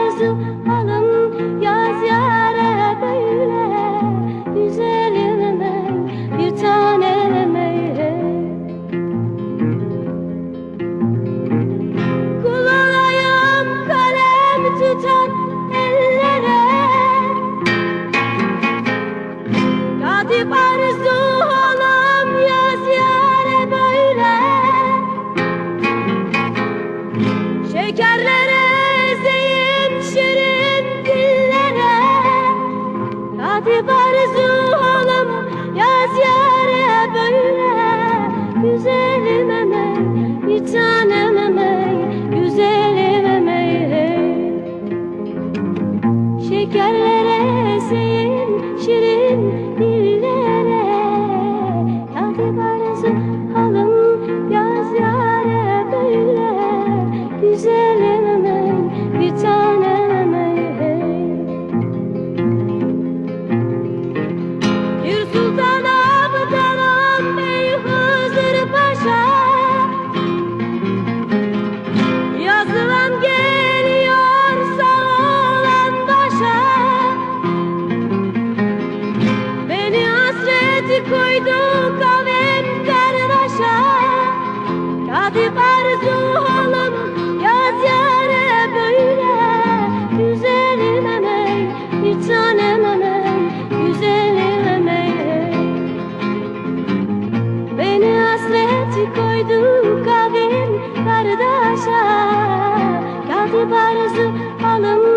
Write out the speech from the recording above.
arzu alım yaz yâre böyle güzelim bir tanem kul olayım kalem tutan ellere katip arzu alım yaz yâre böyle şekerlere ezeyim şirin dillere katip arzu alım yaz yâre böyle güzelim bir tanem güzelim şekerlere ezeyim şirin dillere katip arzu alım yaz yâre böyle güzelim bir tanem bir sultan abdalım bey Hızır Paşa yazılan geliyor sağ olan başa beni hasreti koydu kavim kardeşa katip arzu alım yaz yâre böyle güzelim bir tanem güzelim beni hasreti koydu kavim kardeşa katip arzu alım